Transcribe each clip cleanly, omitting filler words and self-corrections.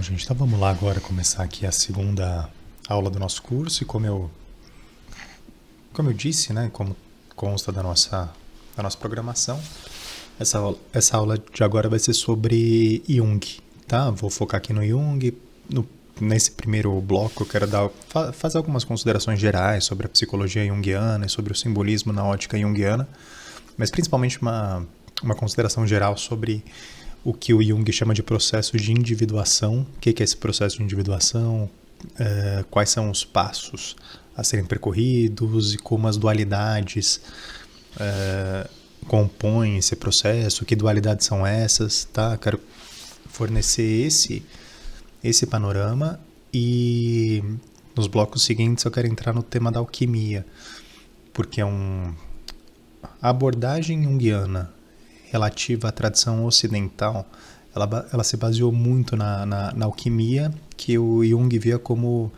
Bom, gente, então vamos lá agora começar aqui a segunda aula do nosso curso e como eu disse, né, como consta da nossa programação, essa aula de agora vai ser sobre Jung, tá? Vou focar aqui no Jung. Nesse primeiro bloco eu quero fazer algumas considerações gerais sobre a psicologia junguiana e sobre o simbolismo na ótica junguiana, mas principalmente uma consideração geral sobre o que o Jung chama de processo de individuação. O que é esse processo de individuação? Quais são os passos a serem percorridos e como as dualidades compõem esse processo, que dualidades são essas, tá? Quero fornecer esse panorama e nos blocos seguintes eu quero entrar no tema da alquimia, porque a abordagem junguiana relativa à tradição ocidental, ela se baseou muito na alquimia, que o Jung via como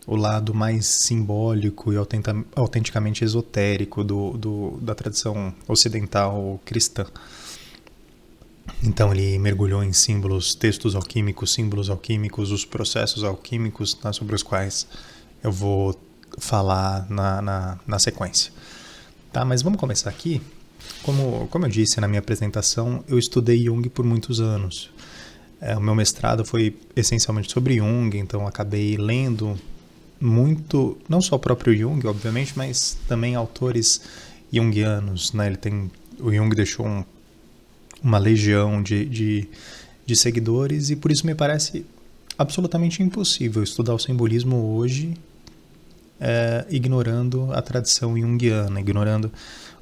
o lado mais simbólico e autenticamente esotérico da tradição ocidental cristã. Então ele mergulhou em textos alquímicos, símbolos alquímicos, os processos alquímicos, tá, sobre os quais eu vou falar na sequência. Tá, mas vamos começar aqui. Como eu disse na minha apresentação, eu estudei Jung por muitos anos. O meu mestrado foi essencialmente sobre Jung, então acabei lendo muito, não só o próprio Jung, obviamente, mas também autores junguianos, né? O Jung deixou uma legião de seguidores e por isso me parece absolutamente impossível estudar o simbolismo hoje ignorando a tradição junguiana, ignorando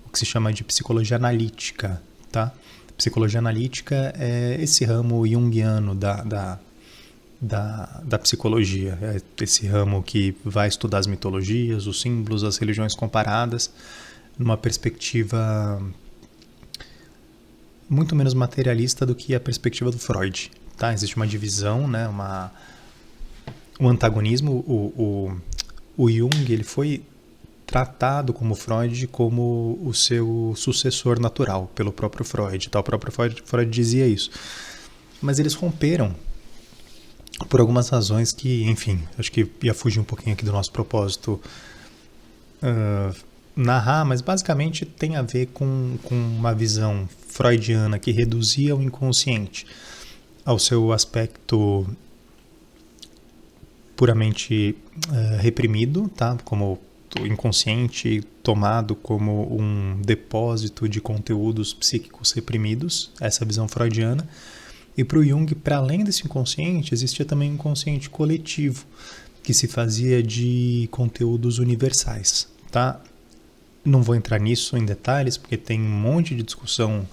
o que se chama de psicologia analítica, tá? Psicologia analítica é esse ramo junguiano da psicologia, é esse ramo que vai estudar as mitologias, os símbolos, as religiões comparadas, numa perspectiva muito menos materialista do que a perspectiva do Freud, tá? Existe uma divisão, né? Um antagonismo. O Jung, ele foi tratado como Freud como o seu sucessor natural pelo próprio Freud, tá? O próprio Freud dizia isso. Mas eles romperam por algumas razões que, enfim, acho que ia fugir um pouquinho aqui do nosso propósito narrar, mas basicamente tem a ver com uma visão freudiana que reduzia o inconsciente ao seu aspecto puramente reprimido, tá? Como o inconsciente tomado como um depósito de conteúdos psíquicos reprimidos, essa visão freudiana. E para o Jung, para além desse inconsciente, existia também um inconsciente coletivo, que se fazia de conteúdos universais, tá? Não vou entrar nisso em detalhes, porque tem um monte de discussão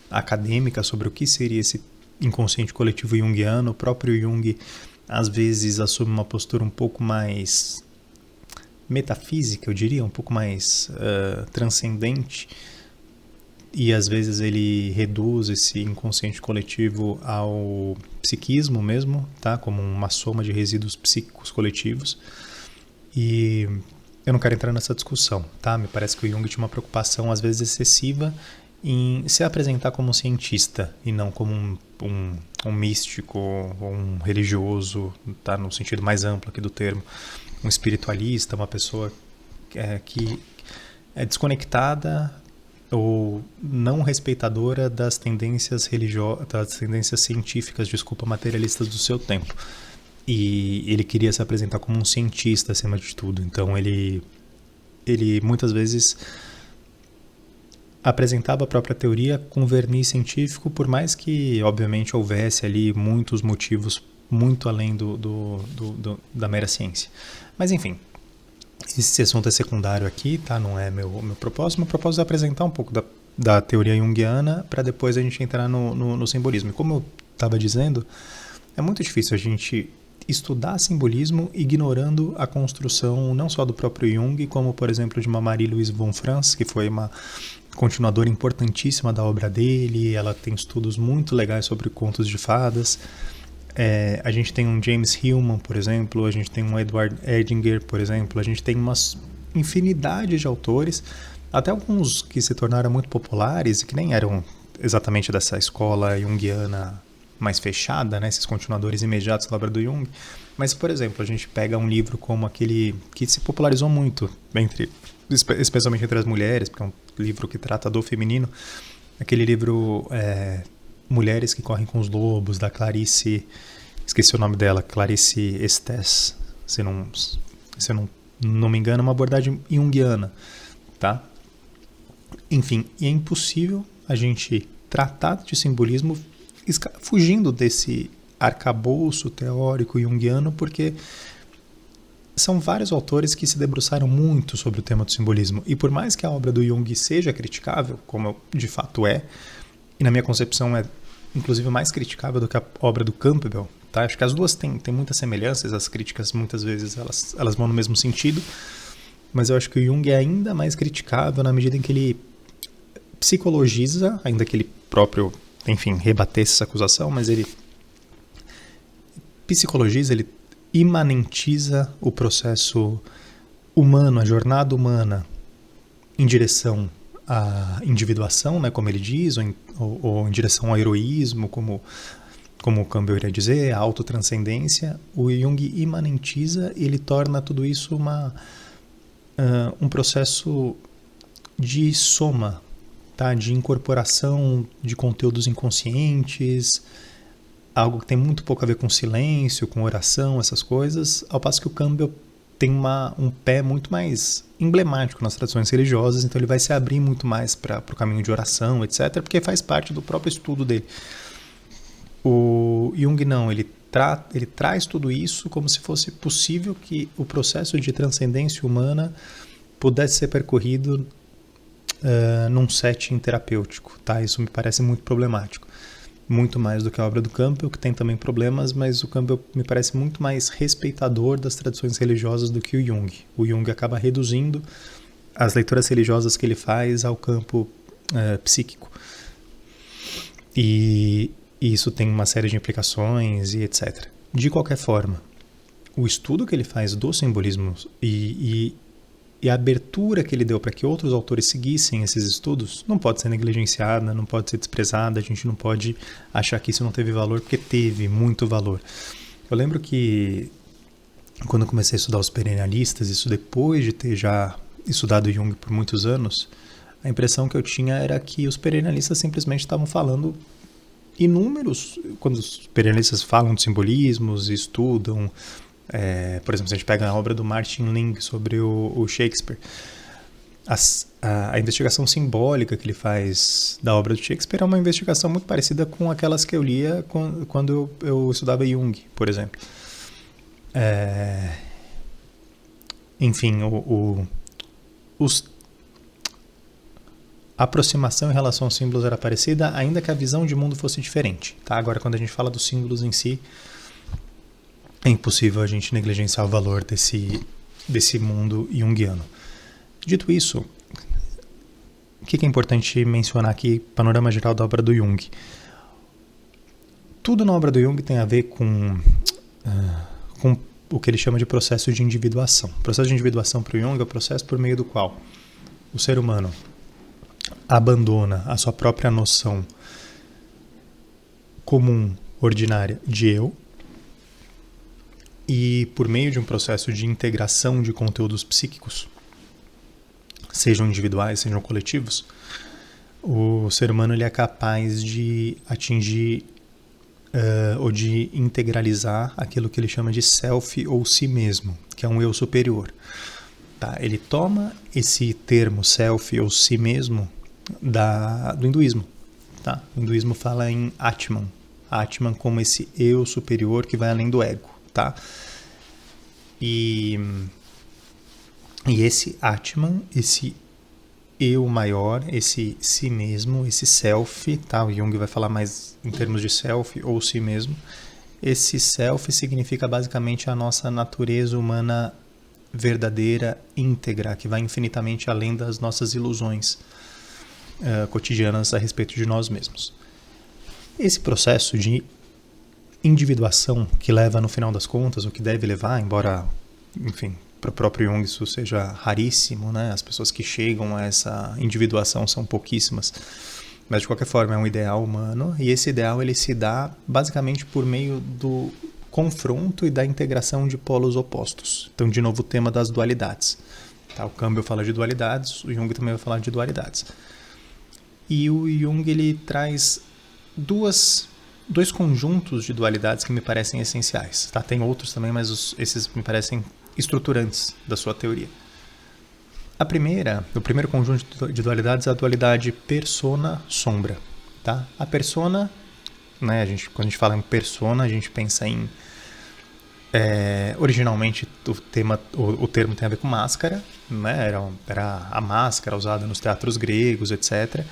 acadêmica sobre o que seria esse inconsciente coletivo junguiano. O próprio Jung, às vezes, assume uma postura um pouco mais metafísica, eu diria, um pouco mais transcendente, e às vezes ele reduz esse inconsciente coletivo ao psiquismo mesmo, tá? Como uma soma de resíduos psíquicos coletivos. E eu não quero entrar nessa discussão, tá? Me parece que o Jung tinha uma preocupação às vezes excessiva em se apresentar como um cientista e não como um místico ou um religioso, tá? No sentido mais amplo aqui do termo. Um espiritualista, uma pessoa que é desconectada ou não respeitadora das tendências científicas, materialistas do seu tempo. E ele queria se apresentar como um cientista acima de tudo. Então ele muitas vezes apresentava a própria teoria com verniz científico, por mais que obviamente houvesse ali muitos motivos muito além da mera ciência. Mas enfim, esse assunto é secundário aqui, tá? Não é meu propósito. Meu propósito é apresentar um pouco da teoria junguiana para depois a gente entrar no simbolismo. E como eu estava dizendo, é muito difícil a gente estudar simbolismo ignorando a construção não só do próprio Jung, como por exemplo de uma Marie-Louise von Franz, que foi uma continuadora importantíssima da obra dele. Ela tem estudos muito legais sobre contos de fadas. A gente tem um James Hillman, por exemplo, a gente tem um Edward Edinger, por exemplo, a gente tem uma infinidade de autores, até alguns que se tornaram muito populares e que nem eram exatamente dessa escola junguiana mais fechada, né, esses continuadores imediatos da obra do Jung. Mas, por exemplo, a gente pega um livro como aquele que se popularizou muito, especialmente entre as mulheres, porque é um livro que trata do feminino, aquele livro Mulheres que Correm com os Lobos, da Clarice, esqueci o nome dela, Clarice Estes, se eu não me engano, é uma abordagem junguiana, tá? Enfim, e é impossível a gente tratar de simbolismo fugindo desse arcabouço teórico junguiano, porque são vários autores que se debruçaram muito sobre o tema do simbolismo. E por mais que a obra do Jung seja criticável, como de fato é, e na minha concepção é inclusive mais criticável do que a obra do Campbell, tá? Acho que as duas têm muitas semelhanças, as críticas muitas vezes elas vão no mesmo sentido, mas eu acho que o Jung é ainda mais criticável na medida em que ele psicologiza, ainda que ele próprio, enfim, rebatesse essa acusação, mas ele psicologiza, ele imanentiza o processo humano, a jornada humana em direção à individuação, né, como ele diz, ou em direção ao heroísmo, como o Campbell iria dizer, a autotranscendência. O Jung imanentiza e ele torna tudo isso um processo de soma, tá? De incorporação de conteúdos inconscientes, algo que tem muito pouco a ver com silêncio, com oração, essas coisas, ao passo que o Campbell tem um pé muito mais emblemático nas tradições religiosas, então ele vai se abrir muito mais para o caminho de oração, etc., porque faz parte do próprio estudo dele. O Jung não, ele traz tudo isso como se fosse possível que o processo de transcendência humana pudesse ser percorrido num setting terapêutico, tá? Isso me parece muito problemático. Muito mais do que a obra do Campbell, que tem também problemas, mas o Campbell me parece muito mais respeitador das tradições religiosas do que o Jung. O Jung acaba reduzindo as leituras religiosas que ele faz ao campo psíquico. E isso tem uma série de implicações e etc. De qualquer forma, o estudo que ele faz do simbolismo e a abertura que ele deu para que outros autores seguissem esses estudos não pode ser negligenciada, não pode ser desprezada, a gente não pode achar que isso não teve valor, porque teve muito valor. Eu lembro que quando eu comecei a estudar os perennialistas, isso depois de ter já estudado Jung por muitos anos, a impressão que eu tinha era que os perennialistas simplesmente estavam falando inúmeros, quando os perennialistas falam de simbolismos, estudam, por exemplo, se a gente pega a obra do Martin Ling sobre o Shakespeare, a investigação simbólica que ele faz da obra do Shakespeare é uma investigação muito parecida com aquelas que eu lia quando eu estudava Jung, por exemplo. Enfim, a aproximação em relação aos símbolos era parecida, ainda que a visão de mundo fosse diferente. Tá? Agora, quando a gente fala dos símbolos em si, é impossível a gente negligenciar o valor desse mundo junguiano. Dito isso, o que é importante mencionar aqui, panorama geral da obra do Jung? Tudo na obra do Jung tem a ver com o que ele chama de processo de individuação. O processo de individuação para o Jung é o processo por meio do qual o ser humano abandona a sua própria noção comum, ordinária de eu, e por meio de um processo de integração de conteúdos psíquicos, sejam individuais, sejam coletivos, o ser humano ele é capaz de atingir ou de integralizar aquilo que ele chama de self ou si mesmo, que é um eu superior. Tá? Ele toma esse termo self ou si mesmo do hinduísmo. Tá? O hinduísmo fala em Atman. Atman como esse eu superior que vai além do ego. Tá? E esse Atman, esse eu maior, esse si mesmo, esse self, tá? O Jung vai falar mais em termos de self ou si mesmo. Esse self significa basicamente a nossa natureza humana verdadeira, íntegra, que vai infinitamente além das nossas ilusões cotidianas a respeito de nós mesmos. Esse processo de individuação que leva no final das contas, o que deve levar, embora, enfim, para o próprio Jung isso seja raríssimo, né? As pessoas que chegam a essa individuação são pouquíssimas, Mas de qualquer forma é um ideal humano, e esse ideal ele se dá basicamente por meio do confronto e da integração de polos opostos. Então, de novo, o tema das dualidades. Tá? O Campbell fala de dualidades, o Jung também vai falar de dualidades. E o Jung ele traz dois conjuntos de dualidades que me parecem essenciais. Tá? Tem outros também, mas esses me parecem estruturantes da sua teoria. O primeiro conjunto de dualidades é a dualidade persona-sombra. Tá? A persona, né, quando a gente fala em persona, a gente pensa em... originalmente o termo tem a ver com máscara, né? Era a máscara usada nos teatros gregos, etc.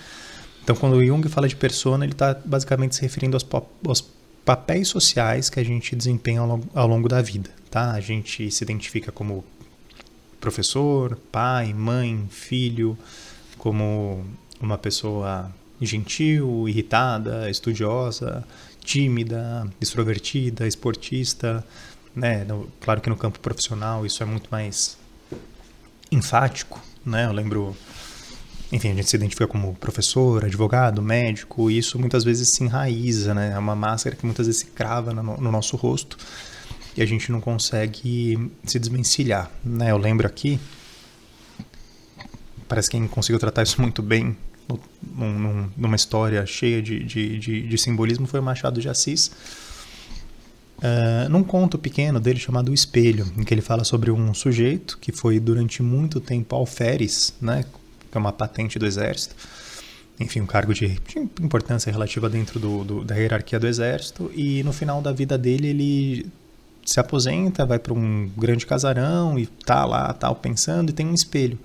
Então, quando o Jung fala de persona, ele está basicamente se referindo aos papéis sociais que a gente desempenha ao longo da vida. Tá? A gente se identifica como professor, pai, mãe, filho, como uma pessoa gentil, irritada, estudiosa, tímida, extrovertida, esportista, né? Claro que no campo profissional isso é muito mais enfático, né? Eu lembro, enfim, a gente se identifica como professor, advogado, médico, e isso muitas vezes se enraiza, né? É uma máscara que muitas vezes se crava no nosso rosto e a gente não consegue se desvencilhar, né? Eu lembro aqui, parece que quem conseguiu tratar isso muito bem numa história cheia de simbolismo foi o Machado de Assis, num conto pequeno dele chamado O Espelho, em que ele fala sobre um sujeito que foi durante muito tempo alferes, né? Que é uma patente do exército, enfim, um cargo de importância relativa dentro da hierarquia do exército, e no final da vida dele ele se aposenta, vai para um grande casarão e tá lá, pensando, e tem um espelho.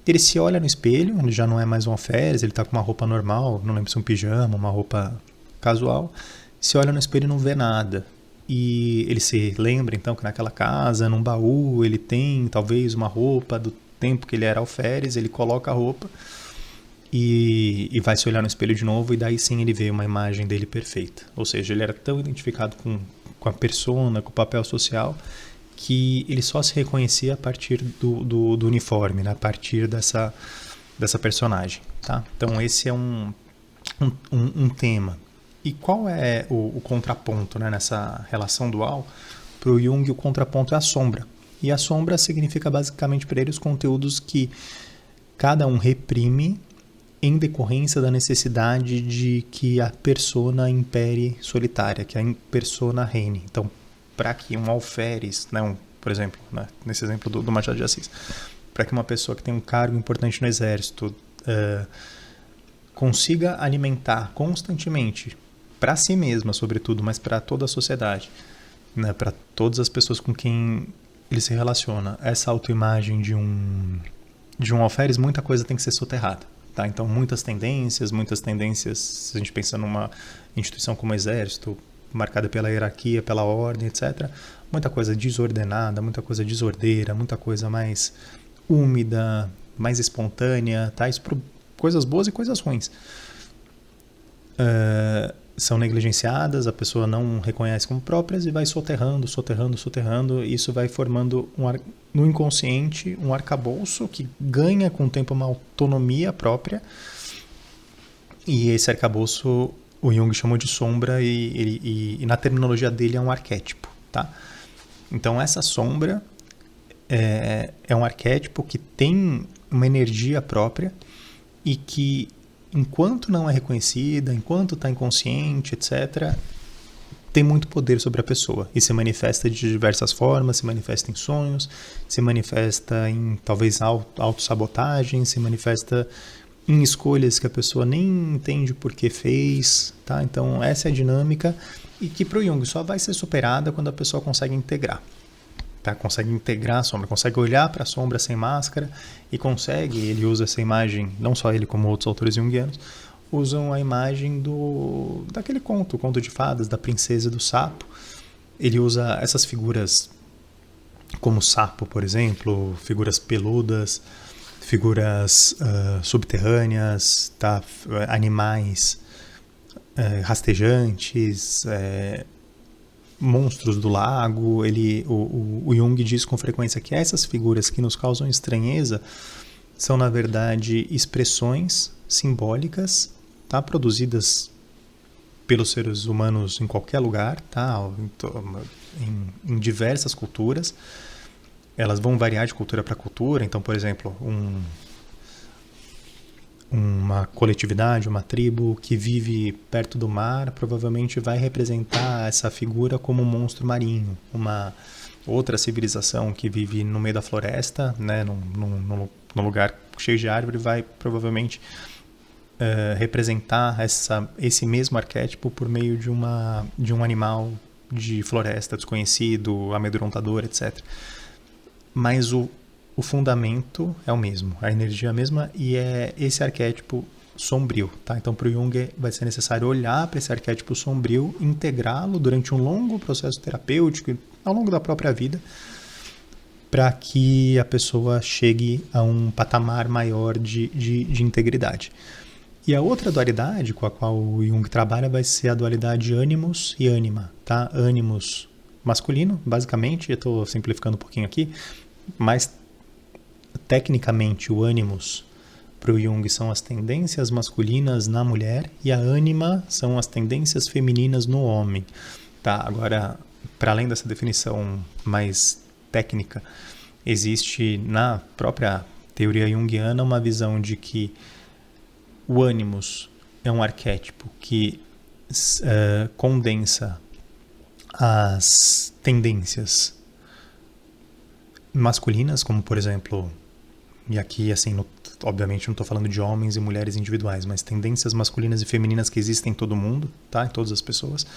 Ele se olha no espelho, ele já não é mais um alferes, ele tá com uma roupa normal, não lembro se é um pijama, uma roupa casual, se olha no espelho e não vê nada. E ele se lembra então que naquela casa, num baú, ele tem talvez uma roupa do tempo que ele era alferes, ele coloca a roupa e vai se olhar no espelho de novo, e daí sim ele vê uma imagem dele perfeita. Ou seja, ele era tão identificado com a persona, com o papel social, que ele só se reconhecia a partir do uniforme, né? A partir dessa personagem. Tá? Então esse é um tema. E qual é o contraponto, né, nessa relação dual? Para o Jung, o contraponto é a sombra. E a sombra significa basicamente para ele os conteúdos que cada um reprime em decorrência da necessidade de que a persona impere solitária, que a persona reine. Então, para que um alferes, né, por exemplo, né, nesse exemplo do Machado de Assis, para que uma pessoa que tem um cargo importante no exército consiga alimentar constantemente, para si mesma, sobretudo, mas para toda a sociedade, né, para todas as pessoas com quem ele se relaciona, essa autoimagem de um alferes, muita coisa tem que ser soterrada. Tá? Então, muitas tendências, se a gente pensa numa instituição como o exército, marcada pela hierarquia, pela ordem, etc., muita coisa desordenada, muita coisa desordeira, muita coisa mais úmida, mais espontânea, tá? Isso por coisas boas e coisas ruins. São negligenciadas, a pessoa não reconhece como próprias e vai soterrando, e isso vai formando no inconsciente um arcabouço que ganha com o tempo uma autonomia própria, e esse arcabouço o Jung chamou de sombra, e na terminologia dele é um arquétipo. Tá? Então essa sombra é um arquétipo que tem uma energia própria e que, enquanto não é reconhecida, enquanto está inconsciente, etc., tem muito poder sobre a pessoa e se manifesta de diversas formas, se manifesta em sonhos, se manifesta em talvez autossabotagem, se manifesta em escolhas que a pessoa nem entende por que fez. Tá? Então essa é a dinâmica, e que para o Jung só vai ser superada quando a pessoa consegue integrar. Tá? Consegue integrar a sombra, consegue olhar para a sombra sem máscara e ele usa essa imagem, não só ele como outros autores junguianos, usam a imagem daquele o conto de fadas, da princesa e do sapo. Ele usa essas figuras como o sapo, por exemplo, figuras peludas, figuras subterrâneas, tá? Animais rastejantes, monstros do lago. O Jung diz com frequência que essas figuras que nos causam estranheza são, na verdade, expressões simbólicas, tá? Produzidas pelos seres humanos em qualquer lugar, tá? Em diversas culturas. Elas vão variar de cultura para cultura. Então, por exemplo, uma coletividade, uma tribo que vive perto do mar, provavelmente vai representar essa figura como um monstro marinho. Uma outra civilização que vive no meio da floresta, né, num lugar cheio de árvore, vai provavelmente representar esse mesmo arquétipo por meio de um animal de floresta desconhecido, amedrontador, etc. Mas o fundamento é o mesmo, a energia é a mesma, e é esse arquétipo sombrio, tá? Então, para o Jung vai ser necessário olhar para esse arquétipo sombrio, integrá-lo durante um longo processo terapêutico, ao longo da própria vida, para que a pessoa chegue a um patamar maior de integridade. E a outra dualidade com a qual o Jung trabalha vai ser a dualidade ânimos e ânima, tá? Ânimos masculino, basicamente, eu estou simplificando um pouquinho aqui, mas tecnicamente o ânimos para o Jung são as tendências masculinas na mulher e a ânima são as tendências femininas no homem. Tá? Agora, para além dessa definição mais técnica, existe na própria teoria junguiana uma visão de que o ânimos é um arquétipo que condensa as tendências masculinas, como por exemplo, e aqui assim, obviamente não estou falando de homens e mulheres individuais, mas tendências masculinas e femininas que existem em todo mundo, tá? Em todas as pessoas.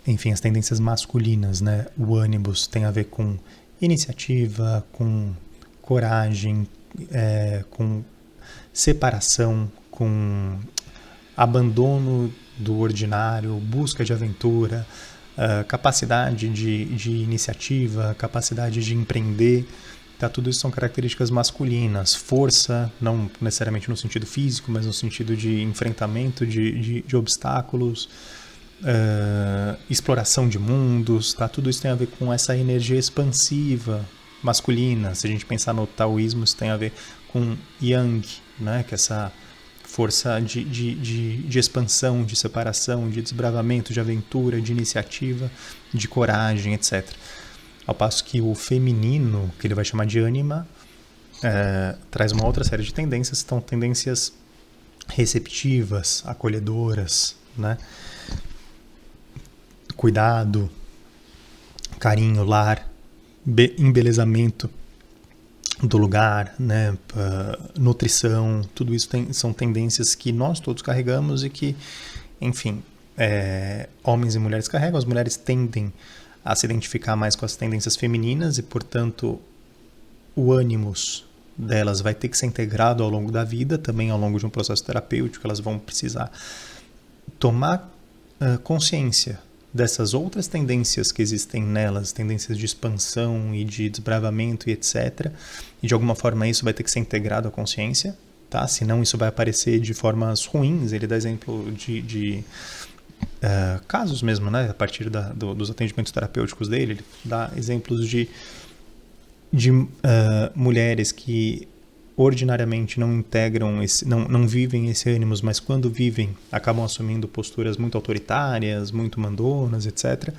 Enfim, as tendências masculinas, né? O ânimos tem a ver com iniciativa, com coragem, com separação, com abandono do ordinário, busca de aventura, capacidade de iniciativa, capacidade de empreender, tá? Tudo isso são características masculinas. Força, não necessariamente no sentido físico, mas no sentido de enfrentamento de obstáculos, exploração de mundos, tá? Tudo isso tem a ver com essa energia expansiva masculina. Se a gente pensar no taoísmo, isso tem a ver com Yang, né? Que é essa força de expansão, de separação, de desbravamento, de aventura, de iniciativa, de coragem, etc. Ao passo que o feminino, que ele vai chamar de ânima, traz uma outra série de tendências, são tendências receptivas, acolhedoras, né? Cuidado, carinho, lar, embelezamento do lugar, né? Nutrição, tudo isso são tendências que nós todos carregamos e que, enfim, homens e mulheres carregam. As mulheres tendem a se identificar mais com as tendências femininas e, portanto, o ânimos delas vai ter que ser integrado ao longo da vida, também ao longo de um processo terapêutico. Elas vão precisar tomar consciência dessas outras tendências que existem nelas, tendências de expansão e de desbravamento e etc. E de alguma forma isso vai ter que ser integrado à consciência, tá? Senão isso vai aparecer de formas ruins. Ele dá exemplo de casos mesmo, né? A partir dos atendimentos terapêuticos dele, ele dá exemplos de mulheres que ordinariamente não integram, não vivem esse ânimos, mas quando vivem acabam assumindo posturas muito autoritárias, muito mandonas, etc.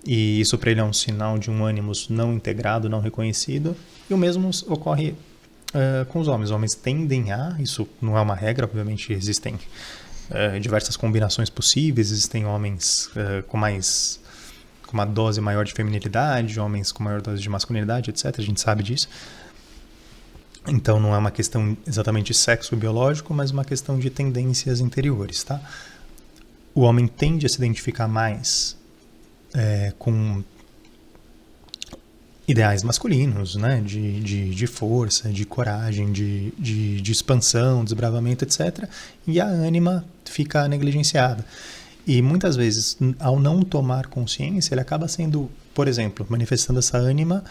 E isso para ele é um sinal de um ânimos não integrado, não reconhecido. E o mesmo ocorre com os homens. Os homens tendem isso não é uma regra, obviamente existem diversas combinações possíveis. Existem homens com uma dose maior de feminilidade, homens com maior dose de masculinidade, etc. A gente sabe disso. Então não é uma questão exatamente de sexo biológico, mas uma questão de tendências interiores, tá? O homem tende a se identificar mais com ideais masculinos, né? De força, de coragem, de expansão, desbravamento, etc. E a ânima fica negligenciada. E muitas vezes, ao não tomar consciência, ele acaba sendo, por exemplo, manifestando essa ânima,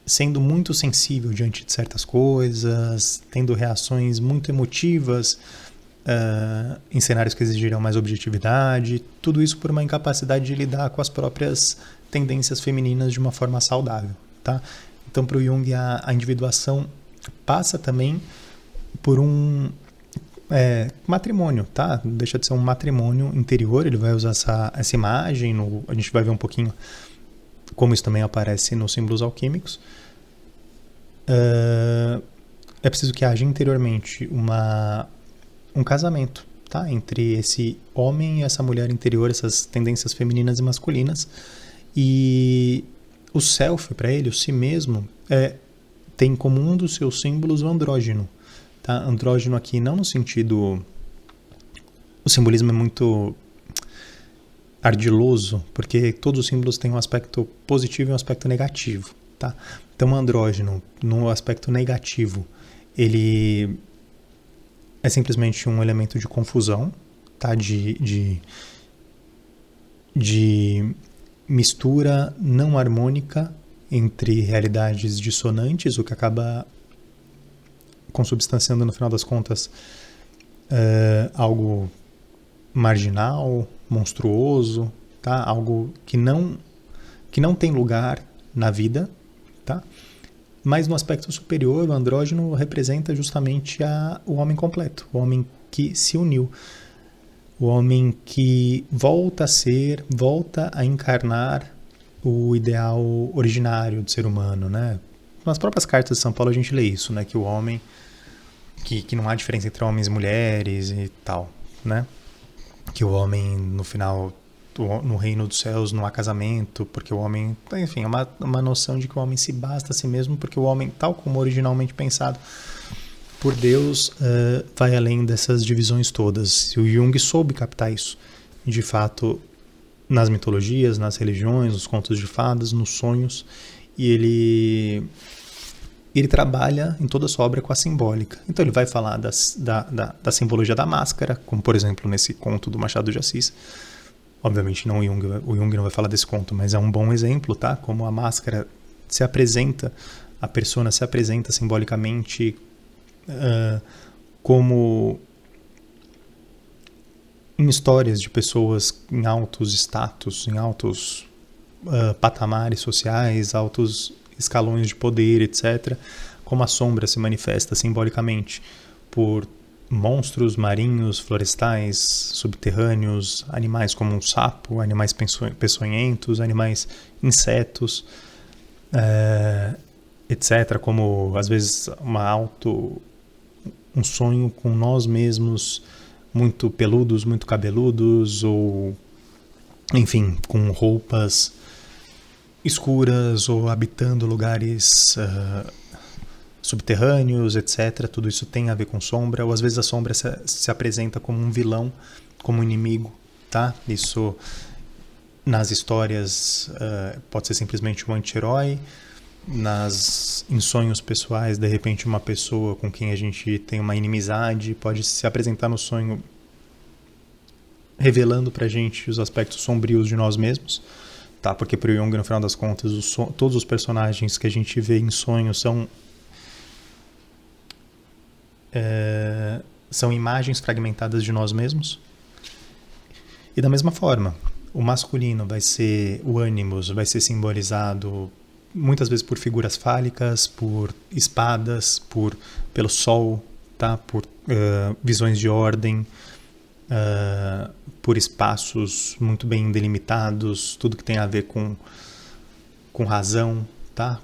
sendo muito sensível diante de certas coisas, tendo reações muito emotivas em cenários que exigirão mais objetividade, tudo isso por uma incapacidade de lidar com as próprias tendências femininas de uma forma saudável, tá? Então, para o Jung, a individuação passa também por matrimônio, tá? Não deixa de ser um matrimônio interior. Ele vai usar essa imagem, a gente vai ver um pouquinho como isso também aparece nos símbolos alquímicos. É preciso que haja interiormente um casamento, tá? Entre esse homem e essa mulher interior, essas tendências femininas e masculinas. E o self, para ele, o si mesmo, tem como um dos seus símbolos o andrógeno. Tá? Andrógeno aqui não no sentido... O simbolismo é muito ardiloso, porque todos os símbolos têm um aspecto positivo e um aspecto negativo. Tá? Então, o andrógeno, no aspecto negativo, ele é simplesmente um elemento de confusão, tá? de mistura não harmônica entre realidades dissonantes, o que acaba consubstanciando, no final das contas, algo marginal, monstruoso, tá? Algo que não tem lugar na vida, tá? Mas no aspecto superior, o andrógeno representa justamente o homem completo, o homem que se uniu, o homem que volta a encarnar o ideal originário do ser humano, né? Nas próprias cartas de São Paulo a gente lê isso, né? Que o homem, que não há diferença entre homens e mulheres e tal, né? Que o homem, no final, no reino dos céus não há casamento, porque o homem, enfim, é uma noção de que o homem se basta a si mesmo, porque o homem, tal como originalmente pensado por Deus, vai além dessas divisões todas. E o Jung soube captar isso, de fato, nas mitologias, nas religiões, nos contos de fadas, nos sonhos, e ele trabalha em toda a sua obra com a simbólica. Então ele vai falar da simbologia da máscara, como por exemplo nesse conto do Machado de Assis. Obviamente não o Jung não vai falar desse conto, mas é um bom exemplo, tá? Como a máscara se apresenta, a persona se apresenta simbolicamente como em histórias de pessoas em altos status, em altos patamares sociais, altos escalões de poder, etc. Como a sombra se manifesta simbolicamente por monstros marinhos, florestais, subterrâneos, animais como um sapo, animais peçonhentos, animais insetos, etc. Como, às vezes, um sonho com nós mesmos muito peludos, muito cabeludos, ou, enfim, com roupas escuras, ou habitando lugares subterrâneos, etc. Tudo isso tem a ver com sombra, ou às vezes a sombra se apresenta como um vilão, como um inimigo, tá? Isso nas histórias pode ser simplesmente um anti-herói, em sonhos pessoais, de repente uma pessoa com quem a gente tem uma inimizade pode se apresentar no sonho revelando pra gente os aspectos sombrios de nós mesmos, tá? Porque pro Jung, no final das contas, todos os personagens que a gente vê em sonhos são imagens fragmentadas de nós mesmos. E da mesma forma, o masculino o ânimos vai ser simbolizado muitas vezes por figuras fálicas, por espadas, pelo sol, tá? Por visões de ordem, por espaços muito bem delimitados, tudo que tem a ver com razão, tá?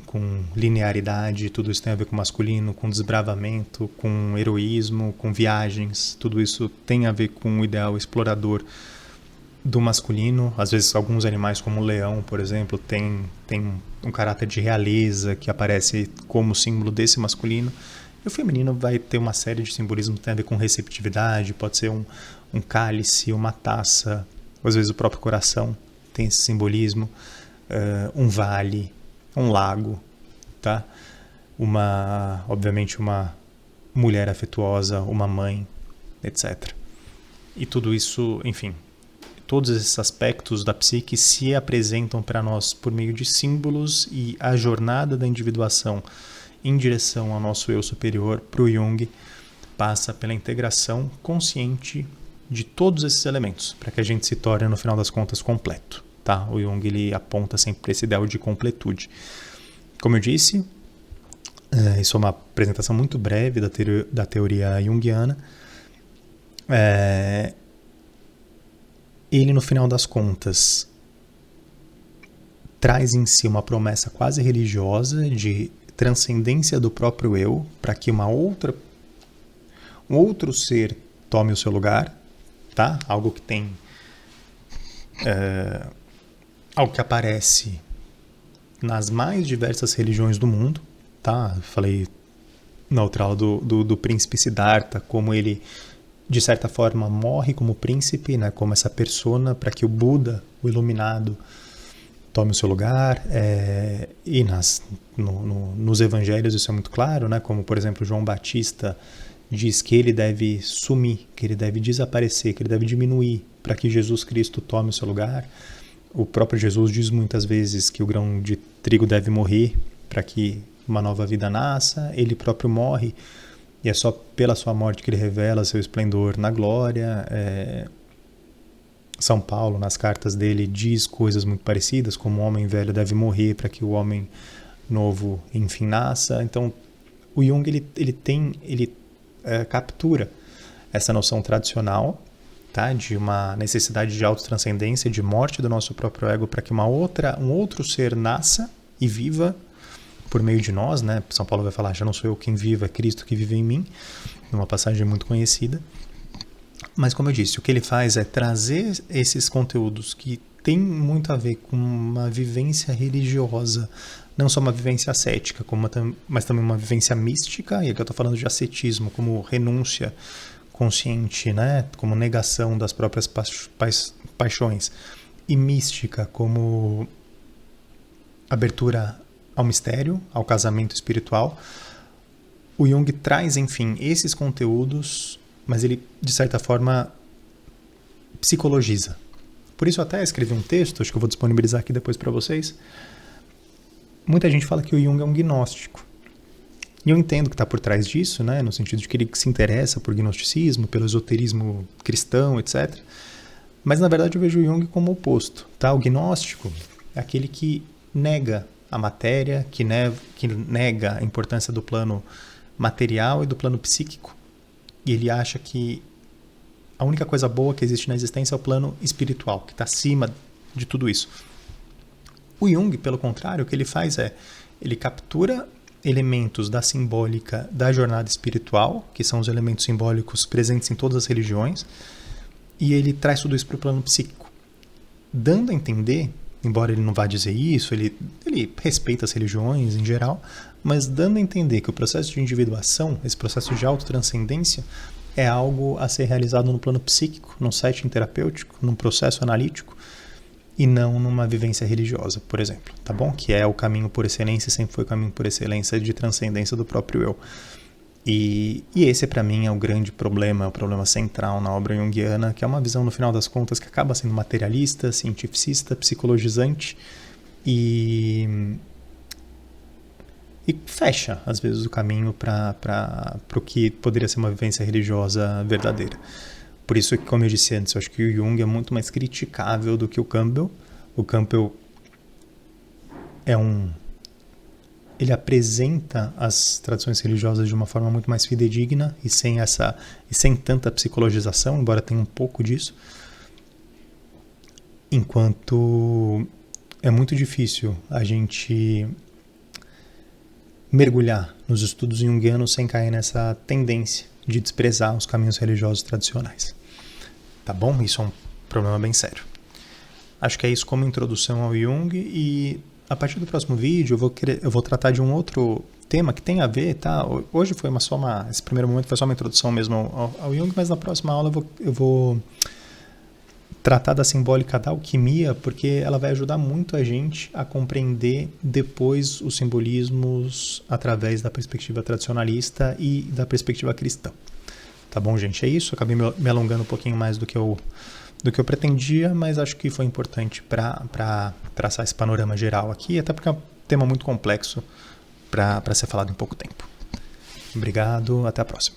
Com linearidade, tudo isso tem a ver com masculino, com desbravamento, com heroísmo, com viagens, tudo isso tem a ver com o ideal explorador do masculino. Às vezes alguns animais como o leão, por exemplo, tem um caráter de realeza que aparece como símbolo desse masculino. E o feminino vai ter uma série de simbolismos que tem a ver com receptividade, pode ser um cálice, uma taça, às vezes o próprio coração tem esse simbolismo, um vale, um lago, tá? Obviamente uma mulher afetuosa, uma mãe, etc. E tudo isso, enfim, todos esses aspectos da psique se apresentam para nós por meio de símbolos, e a jornada da individuação em direção ao nosso eu superior, para o Jung, passa pela integração consciente de todos esses elementos, para que a gente se torne, no final das contas, completo. Tá? O Jung ele aponta sempre para esse ideal de completude. Como eu disse, Isso é uma apresentação muito breve da teoria junguiana. Ele, no final das contas, traz em si uma promessa quase religiosa de transcendência do próprio eu, para que um outro ser tome o seu lugar, tá? Algo que tem... algo que aparece nas mais diversas religiões do mundo, tá? Falei na outra aula do príncipe Siddhartha, como ele, de certa forma, morre como príncipe, né? Como essa persona, para que o Buda, o iluminado, tome o seu lugar. E nos evangelhos isso é muito claro, né? Como, por exemplo, João Batista diz que ele deve sumir, que ele deve desaparecer, que ele deve diminuir, para que Jesus Cristo tome o seu lugar. O próprio Jesus diz muitas vezes que o grão de trigo deve morrer para que uma nova vida nasça. Ele próprio morre, e é só pela sua morte que ele revela seu esplendor na glória. São Paulo, nas cartas dele, diz coisas muito parecidas, como o homem velho deve morrer para que o homem novo, enfim, nasça. Então, o Jung ele captura essa noção tradicional, tá, de uma necessidade de autotranscendência, de morte do nosso próprio ego, para que um outro ser nasça e viva por meio de nós, né? São Paulo vai falar, já não sou eu quem vive, é Cristo que vive em mim, numa passagem muito conhecida. Mas, como eu disse, o que ele faz é trazer esses conteúdos que têm muito a ver com uma vivência religiosa, não só uma vivência ascética, mas também uma vivência mística, e aqui eu estou falando de ascetismo, como renúncia consciente, né? Como negação das próprias paixões, e mística como abertura ao mistério, ao casamento espiritual. O Jung traz, enfim, esses conteúdos, mas ele, de certa forma, psicologiza. Por isso eu até escrevi um texto, acho que eu vou disponibilizar aqui depois para vocês. Muita gente fala que o Jung é um gnóstico. E eu entendo que está por trás disso, né, no sentido de que ele se interessa por gnosticismo, pelo esoterismo cristão, etc. Mas, na verdade, eu vejo o Jung como o oposto. Tá? O gnóstico é aquele que nega a matéria, que nega a importância do plano material e do plano psíquico. E ele acha que a única coisa boa que existe na existência é o plano espiritual, que está acima de tudo isso. O Jung, pelo contrário, o que ele faz é, ele captura elementos da simbólica da jornada espiritual, que são os elementos simbólicos presentes em todas as religiões, e ele traz tudo isso para o plano psíquico, dando a entender, embora ele não vá dizer isso, ele respeita as religiões em geral, mas dando a entender que o processo de individuação, esse processo de autotranscendência, é algo a ser realizado no plano psíquico, num setting terapêutico, num processo analítico, e não numa vivência religiosa, por exemplo, tá bom? Que é o caminho por excelência, sempre foi o caminho por excelência de transcendência do próprio eu. E esse, para mim, é o grande problema, é o problema central na obra junguiana, que é uma visão, no final das contas, que acaba sendo materialista, cientificista, psicologizante e fecha, às vezes, o caminho para o que poderia ser uma vivência religiosa verdadeira. Por isso que, como eu disse antes, eu acho que o Jung é muito mais criticável do que o Campbell. O Campbell ele apresenta as tradições religiosas de uma forma muito mais fidedigna e sem tanta psicologização, embora tenha um pouco disso. Enquanto é muito difícil a gente mergulhar nos estudos junguianos sem cair nessa tendência de desprezar os caminhos religiosos tradicionais. Tá bom? Isso é um problema bem sério. Acho que é isso como introdução ao Jung, e a partir do próximo vídeo eu vou tratar de um outro tema que tem a ver, tá? Hoje foi esse primeiro momento foi só uma introdução mesmo ao Jung, mas na próxima aula eu vou tratar da simbólica da alquimia, porque ela vai ajudar muito a gente a compreender depois os simbolismos através da perspectiva tradicionalista e da perspectiva cristã. Tá bom, gente? É isso. Acabei me alongando um pouquinho mais do que eu pretendia, mas acho que foi importante para traçar esse panorama geral aqui, até porque é um tema muito complexo para ser falado em pouco tempo. Obrigado, até a próxima.